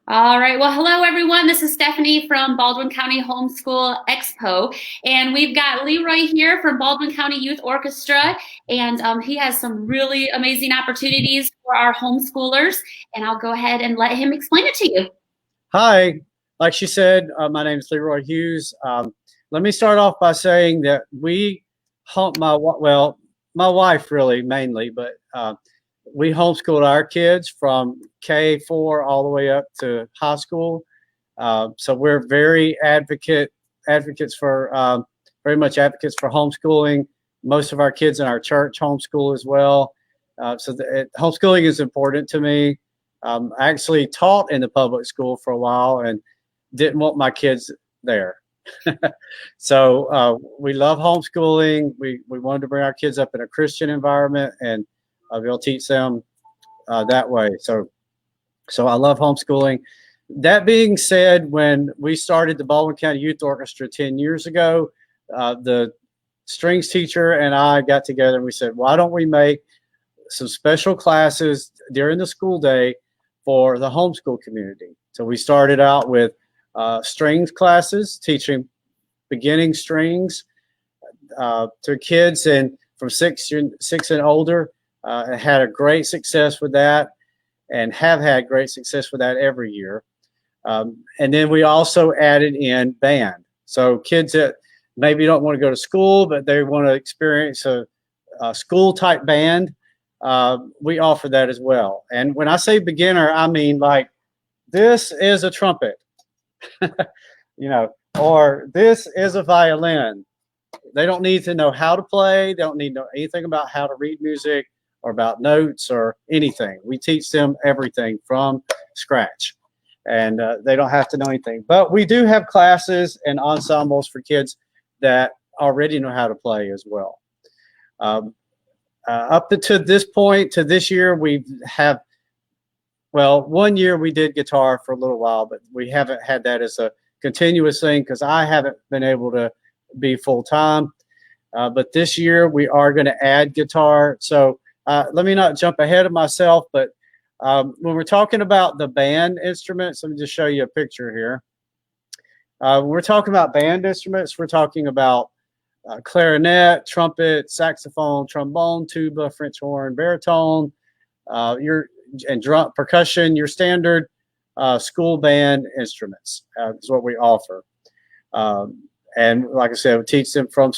All right. Well, hello, everyone. This is Stephanie from Baldwin County Homeschool Expo. And we've got Leroy here from Baldwin County Youth Orchestra. And he has some really amazing opportunities for our homeschoolers. And I'll go ahead and let him explain it to you. Hi, like she said, my name is Leroy Hughes. Let me start off by saying that my wife really mainly, but we homeschooled our kids from K4 all the way up to high school. So we're advocates for very much advocates for homeschooling. Most of our kids in our church homeschool as well. Homeschooling is important to me. I actually taught in the public school for a while and didn't want my kids there. So we love homeschooling. We wanted to bring our kids up in a Christian environment and we'll teach them that way. So I love homeschooling. That being said, when we started the Baldwin County Youth Orchestra 10 years ago, the strings teacher and I got together and we said, why don't we make some special classes during the school day for the homeschool community? So we started out with strings classes, teaching beginning strings to kids from six and older. Had a great success with that and have had great success with that every year. And then we also added in band. So kids that maybe don't want to go to school, but they want to experience a school type band, we offer that as well. And when I say beginner, I mean like this is a trumpet, or this is a violin. They don't need to know how to play. They don't need to know anything about how to read music or about notes or anything. We teach them everything from scratch, and they don't have to know anything. But we do have classes and ensembles for kids that already know how to play as well. Up to this point, to this year, one year we did guitar for a little while, but we haven't had that as a continuous thing because I haven't been able to be full-time. But this year we are going to add guitar. So let me not jump ahead of myself, but when we're talking about the band instruments, let me just show you a picture here. When we're talking about band instruments, we're talking about clarinet, trumpet, saxophone, trombone, tuba, French horn, baritone, and drum, percussion, your standard school band instruments is what we offer. And like I said, we teach them from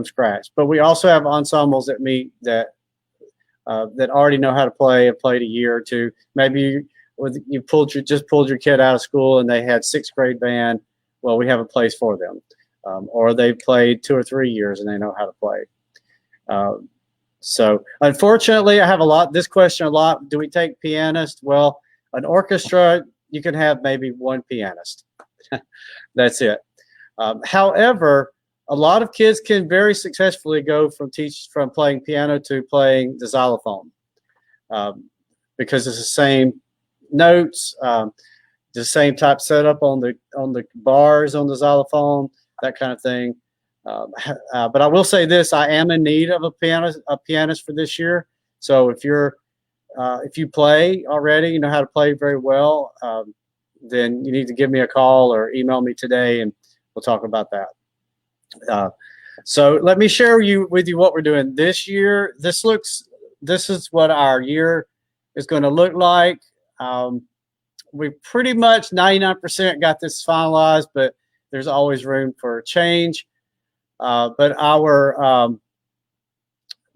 scratch. But we also have ensembles that already know how to play and played a year or two. Maybe you just pulled your kid out of school and they had sixth grade band. Well, we have a place for them. Or they've played 2 or 3 years and they know how to play. So unfortunately, I have this question a lot. Do we take pianists? Well, an orchestra, you can have maybe one pianist. That's it. However, a lot of kids can very successfully go from playing piano to playing the xylophone because it's the same notes, the same type setup on the bars on the xylophone, that kind of thing. But I will say this: I am in need of a pianist for this year. So if you play already, you know how to play very well, then you need to give me a call or email me today, and we'll talk about that. So let me share with you what we're doing this year. This is what our year is going to look like. We pretty much 99% got this finalized, but there's always room for change. But our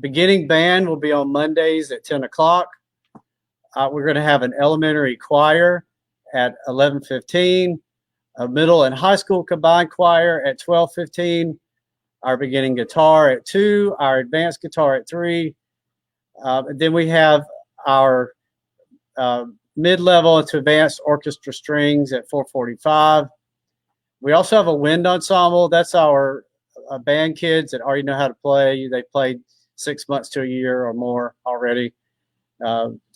beginning band will be on Mondays at 10 o'clock. We're going to have an elementary choir at 11:15, a middle and high school combined choir at 12:15, our beginning guitar at 2, our advanced guitar at 3. Then we have our mid-level to advanced orchestra strings at 4:45. We also have a wind ensemble. That's our band kids that already know how to play. They played 6 months to a year or more already.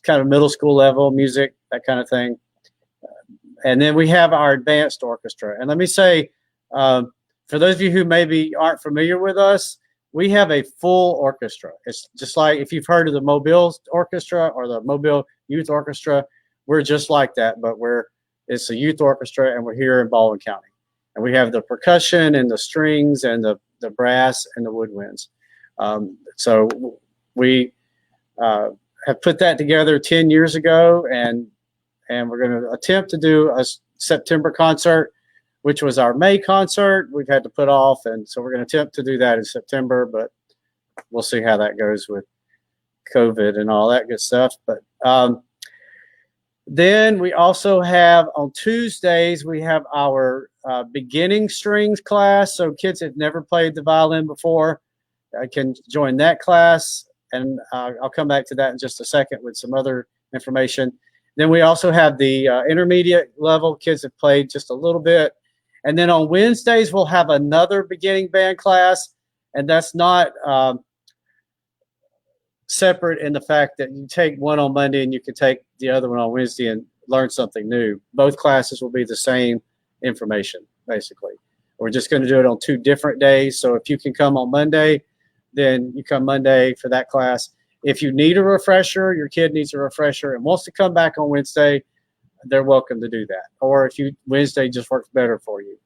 Kind of middle school level music, that kind of thing. And then we have our advanced orchestra. And let me say, for those of you who maybe aren't familiar with us, we have a full orchestra. It's just like if you've heard of the Mobile Orchestra or the Mobile Youth Orchestra, we're just like that, but we're It's a youth orchestra, and we're here in Baldwin County. And we have the percussion and the strings and the brass and the woodwinds. So we have put that together 10 years ago, and we're going to attempt to do a September concert, which was our May concert. We've had to put off, and so we're going to attempt to do that in September, but we'll see how that goes with COVID and all that good stuff. But then we also have on Tuesdays, we have our beginning strings class. So kids that never played the violin before can join that class. And I'll come back to that in just a second with some other information. Then we also have the intermediate level. Kids have played just a little bit. And then on Wednesdays, we'll have another beginning band class. And that's not separate in the fact that you take one on Monday and you can take the other one on Wednesday and learn something new. Both classes will be the same information, basically. We're just going to do it on 2 different days. So if you can come on Monday, then you come Monday for that class. If you need a refresher, your kid needs a refresher and wants to come back on Wednesday, they're welcome to do that. Or if Wednesday just works better for you.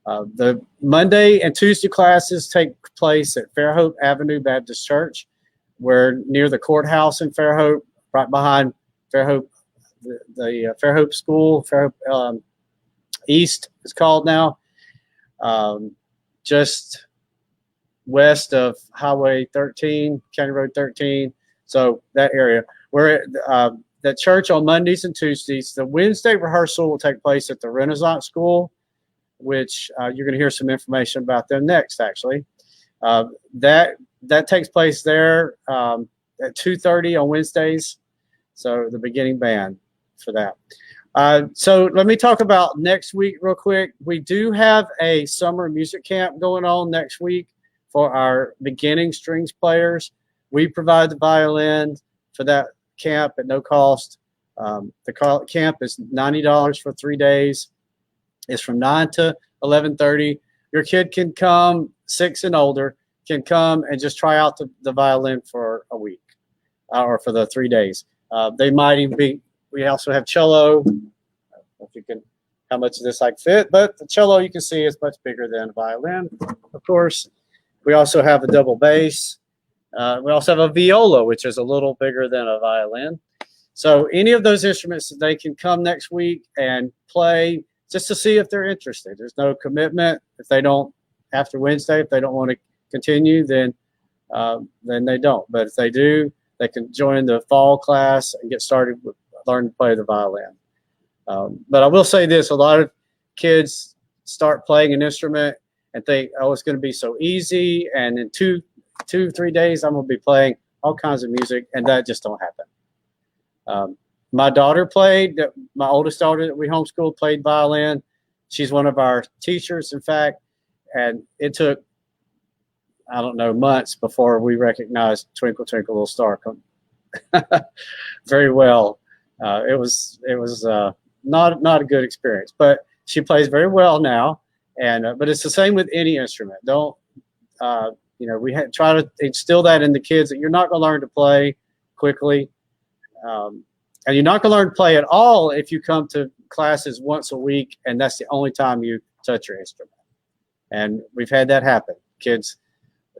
The Monday and Tuesday classes take place at Fairhope Avenue Baptist Church. We're near the courthouse in Fairhope, right behind Fairhope, the Fairhope School, Fairhope East is called now, just west of Highway 13, County Road 13. So that area. We're at the church on Mondays and Tuesdays. The Wednesday rehearsal will take place at the Renaissance School, which you're going to hear some information about them next, actually. That takes place there at 2:30 on Wednesdays. So the beginning band for that. So let me talk about next week real quick. We do have a summer music camp going on next week for our beginning strings players. We provide the violin for that camp at no cost. The camp is $90 for 3 days. It's from 9 to 11:30. Your kid can come, 6 and older, can come and just try out the violin for a week or for the 3 days. They might even be, we also have cello. I don't know if you can, how much of this I can fit, but the cello you can see is much bigger than a violin, of course. We also have a double bass. We also have a viola, which is a little bigger than a violin. So any of those instruments, they can come next week and play just to see if they're interested. There's no commitment. If they don't, after Wednesday, if they don't want to continue, then they don't. But if they do, they can join the fall class and get started with learning to play the violin. But I will say this, a lot of kids start playing an instrument and think, oh, it's going to be so easy. And in 2-3 days, I'm going to be playing all kinds of music, and that just don't happen. My daughter played, my oldest daughter that we homeschooled played violin. She's one of our teachers, in fact, and it took, I don't know, months before we recognized Twinkle, Twinkle, Little Star very well. It was not a good experience, but she plays very well now. And but it's the same with any instrument. Don't we try to instill that in the kids that you're not going to learn to play quickly, and you're not going to learn to play at all if you come to classes once a week and that's the only time you touch your instrument. And we've had that happen. Kids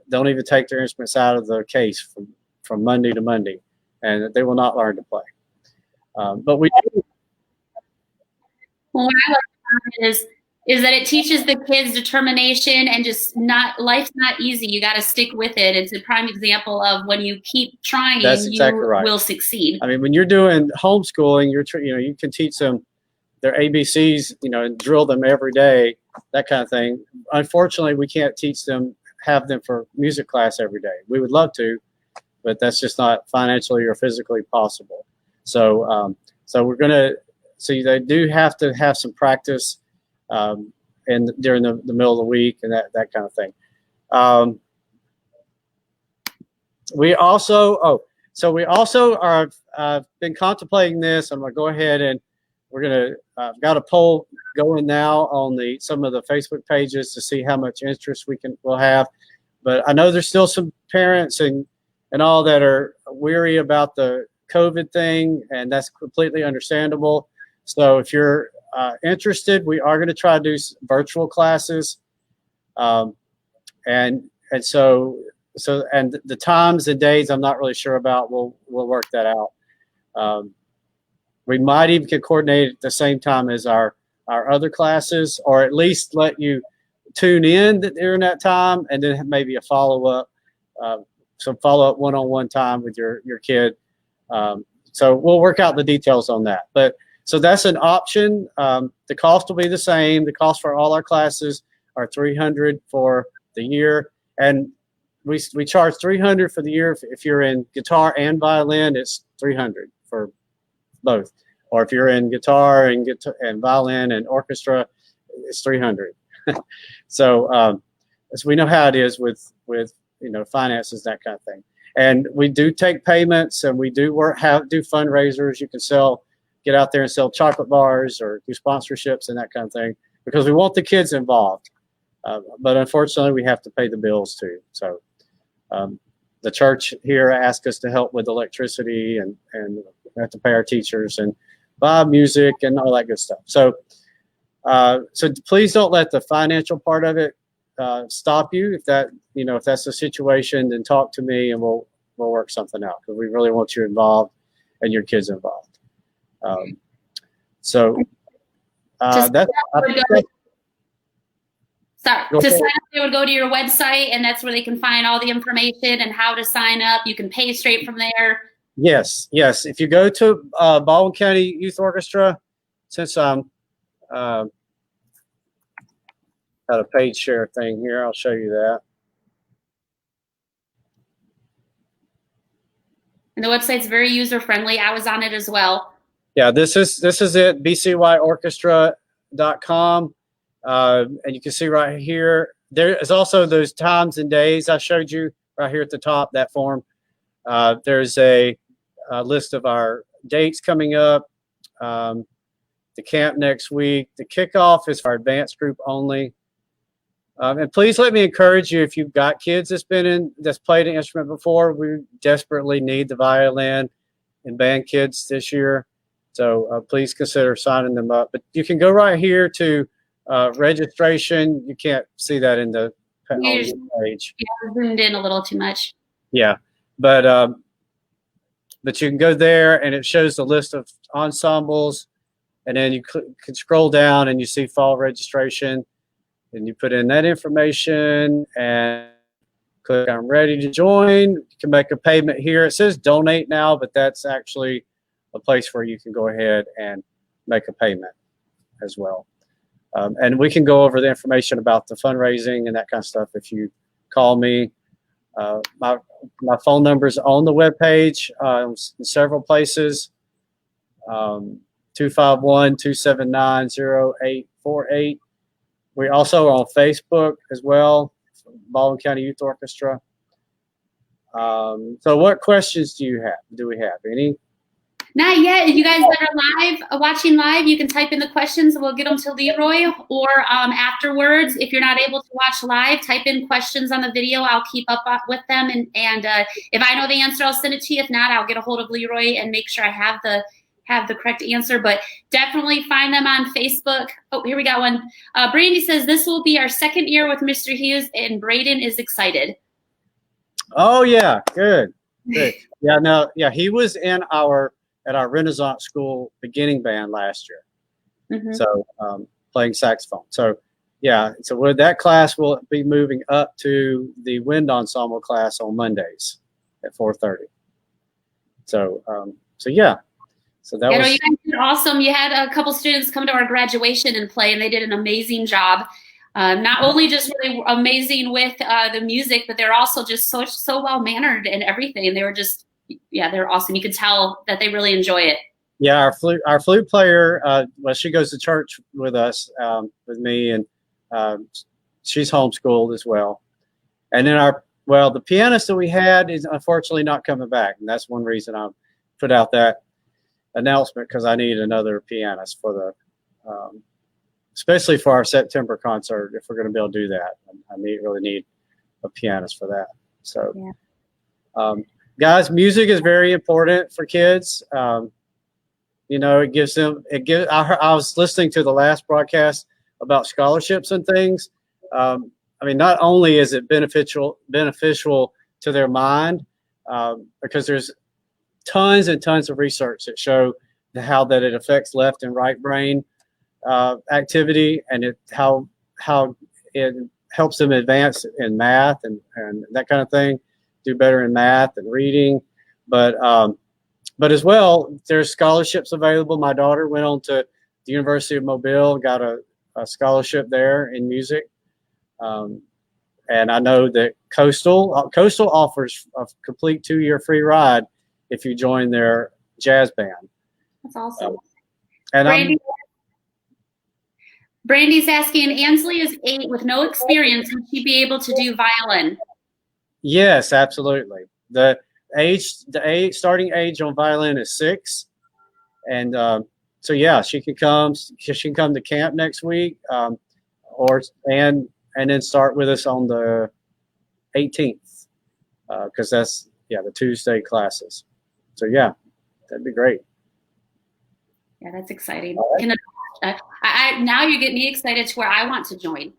don't even take their instruments out of the case from Monday to Monday, and they will not learn to play. But we do. Well, what I love about it is that it teaches the kids determination and just life's not easy. You got to stick with it. It's a prime example of when you keep trying, That's exactly right. Will succeed. I mean, when you're doing homeschooling, you can teach them their ABCs, and drill them every day, that kind of thing. Unfortunately, we can't have them for music class every day. We would love to, but that's just not financially or physically possible. So, so they do have to have some practice and during the middle of the week and that kind of thing. We also are been contemplating this. I'm gonna go ahead and we're gonna got a poll going now on some of the Facebook pages to see how much interest we'll have. But I know there's still some parents and all that are weary about the COVID thing, and that's completely understandable. So if you're interested, we are going to try to do virtual classes, and and the times and days I'm not really sure about. We'll work that out. We might even can coordinate at the same time as our other classes, or at least let you tune in during that time, and then maybe a follow-up, some follow-up one-on-one time with your kid. So we'll work out the details on that. But so that's an option. The cost will be the same. The cost for all our classes are $300 for the year, and we charge $300 for the year. If you're in guitar and violin, it's $300 for both. Or if you're in guitar and violin and orchestra, it's $300. So we know how it is with finances, that kind of thing. And we do take payments, and we do do fundraisers. You can get out there and sell chocolate bars or do sponsorships and that kind of thing, because we want the kids involved. But unfortunately, we have to pay the bills too. So the church here asked us to help with electricity, and we have to pay our teachers and buy music and all that good stuff. So please don't let the financial part of it stop you. If that's the situation, then talk to me and we'll work something out, because we really want you involved and your kids involved. Sorry, to sign up, they would go to your website, and that's where they can find all the information and how to sign up. You can pay straight from there. Yes. If you go to Baldwin County Youth Orchestra, since I'm got a page share thing here, I'll show you that. And the website's very user friendly. I was on it as well. Yeah, this is it, bcyorchestra.com. And you can see right here, there is also those times and days I showed you right here at the top, that form. There's a list of our dates coming up, the camp next week. The kickoff is for our advanced group only. And please let me encourage you, if you've got kids that's played an instrument before, we desperately need the violin and band kids this year. So please consider signing them up. But you can go right here to registration. You can't see that in the page. Yeah, zoomed in a little too much. Yeah, but you can go there, and it shows the list of ensembles, and then you can scroll down and you see fall registration, and you put in that information and click I'm ready to join. You can make a payment here. It says donate now, but that's actually a place where you can go ahead and make a payment as well. And we can go over the information about the fundraising and that kind of stuff if you call me. My phone number is on the webpage in several places, 251-279-0848. We also are on Facebook as well, Baldwin County Youth Orchestra. So what questions do we have? Any? Not yet. You guys that are watching live, you can type in the questions and we'll get them to Leroy, or afterwards, if you're not able to watch live, type in questions on the video. I'll keep up with them, and if I know the answer, I'll send it to you. If not, I'll get a hold of Leroy and make sure I have the correct answer. But definitely find them on Facebook. Oh, here we got one. Brandy says this will be our second year with Mr. Hughes, and Braden is excited. Oh yeah, good. Yeah, he was at our Renaissance School beginning band last year. Mm-hmm. So playing saxophone. So yeah, so with that class, we'll be moving up to the wind ensemble class on Mondays at 4:30. So yeah. So that was. You guys did awesome. You had a couple students come to our graduation and play, and they did an amazing job. Not only just really amazing with the music, but they're also just so well mannered and everything. They were just, they're awesome. You could tell that they really enjoy it. Yeah, our flute player, she goes to church with us, with me, and she's homeschooled as well. And then the pianist that we had is unfortunately not coming back, and that's one reason I put out that announcement, because I need another pianist for the especially for our September concert, if we're going to be able to do that. I really need a pianist for that. So guys, music is very important for kids. You know, it gives them, I was listening to the last broadcast about scholarships and things. I mean, not only is it beneficial to their mind, because there's tons and tons of research that show how that it affects left and right brain activity, and how it helps them advance in math and that kind of thing, do better in math and reading. But as well, there's scholarships available. My daughter went on to the University of Mobile, got a scholarship there in music. And I know that Coastal offers a complete 2-year free ride if you join their jazz band. That's awesome. And Brandy's asking, Ansley is 8 with no experience. Would she be able to do violin? Yes, absolutely. The starting age on violin is 6, and so yeah, she can come to camp next week, and then start with us on the 18th, because that's the Tuesday classes. So yeah, that'd be great. Yeah, that's exciting. Now you get me excited to where I want to join.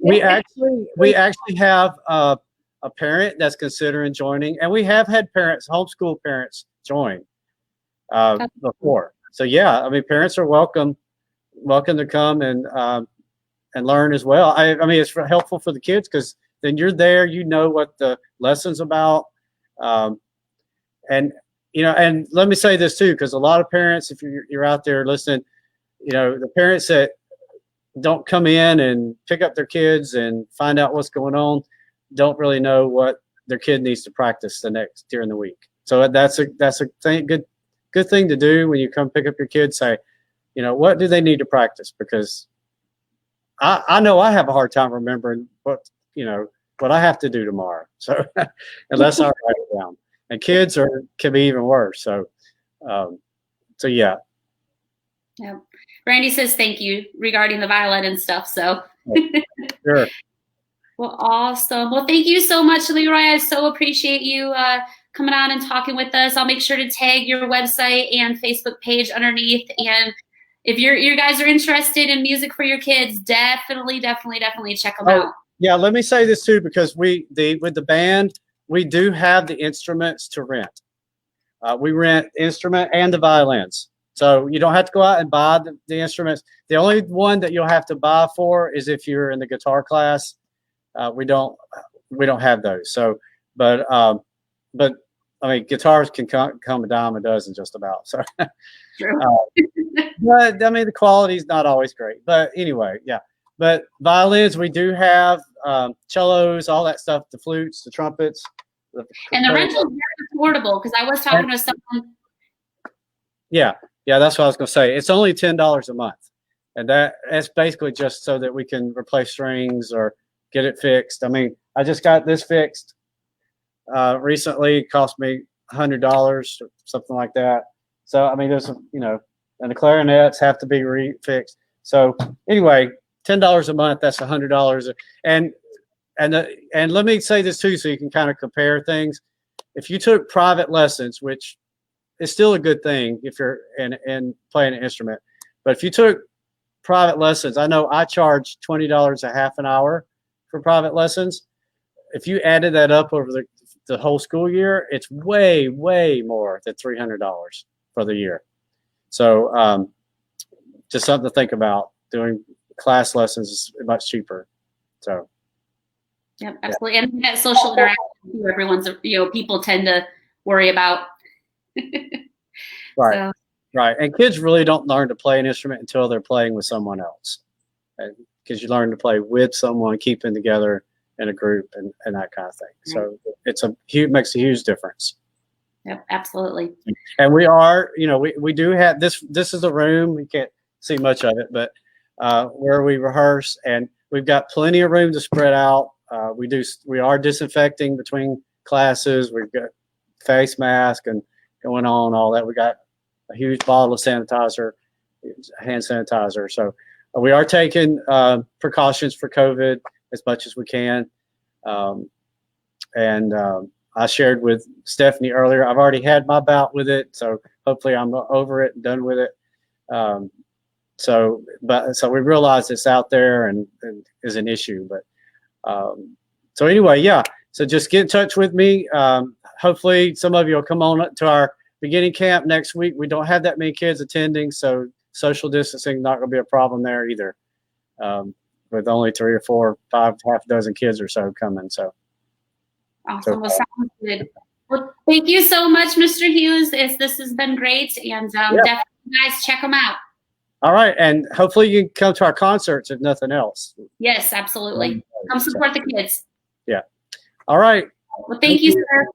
we actually have a parent that's considering joining, and we have had homeschool parents join before. So yeah, I mean, parents are welcome to come and learn as well. I mean, it's helpful for the kids because then you're there, you know what the lesson's about, and and let me say this too, because a lot of parents, if you're out there listening, the parents that don't come in and pick up their kids and find out what's going on don't really know what their kid needs to practice during the week. So that's a good thing to do when you come pick up your kids. Say, what do they need to practice? Because I know I have a hard time remembering what I have to do tomorrow. So unless I write it down, and kids can be even worse. So yeah. Yeah. Randy says thank you regarding the violin and stuff. So sure. Well, awesome. Well, thank you so much, Leroy. I so appreciate you coming on and talking with us. I'll make sure to tag your website and Facebook page underneath. And if you guys are interested in music for your kids, definitely check them out. Yeah, let me say this too, because with the band, we do have the instruments to rent. We rent instrument and the violins. So you don't have to go out and buy the instruments. The only one that you'll have to buy for is if you're in the guitar class. We don't have those. So, but I mean, guitars can come a dime a dozen just about. So, True. But I mean, the quality is not always great. But anyway, yeah. But violins, we do have cellos, all that stuff, the flutes, the trumpets. And the rental is very affordable because I was talking to someone. Yeah, that's what I was going to say. It's only $10 a month, and that's basically just so that we can replace strings or get it fixed. I mean, I just got this fixed recently. It cost me $100 or something like that. So I mean, there's and the clarinets have to be refixed. So anyway, $10 a month, that's $100. And let me say this too, so you can kind of compare things. If you took private lessons, which is still a good thing if you're in playing an instrument, but if you took private lessons, I know I charge $20 a half an hour for private lessons. If you added that up over the whole school year, it's way more than $300 for the year. So just something to think about. Doing class lessons is much cheaper. So Yep, absolutely. Yeah. And that social interaction, everyone's people tend to worry about. Right. So. Right. And kids really don't learn to play an instrument until they're playing with someone else. Because you learn to play with someone, keeping together in a group and that kind of thing. Right. So makes a huge difference. Yep, absolutely. And we are, we do have this is a room, we can't see much of it, but where we rehearse, and we've got plenty of room to spread out. We are disinfecting between classes. We've got face mask and going on, all that. We got a huge bottle of sanitizer, hand sanitizer. So we are taking precautions for COVID as much as we can. I shared with Stephanie earlier, I've already had my bout with it. So hopefully I'm over it and done with it. So we realize it's out there and is an issue, but so anyway, yeah. So just get in touch with me. Hopefully some of you will come on to our beginning camp next week. We don't have that many kids attending, so social distancing not going to be a problem there either. With only 3 or 4, 5, half a dozen kids or so coming. So awesome. Well, sounds good. Well, thank you so much, Mr. Hughes. This has been great, and definitely, guys, check them out. All right, and hopefully you can come to our concerts if nothing else. Yes, absolutely. Come support the kids. Yeah. All right. Well, thank you, sir.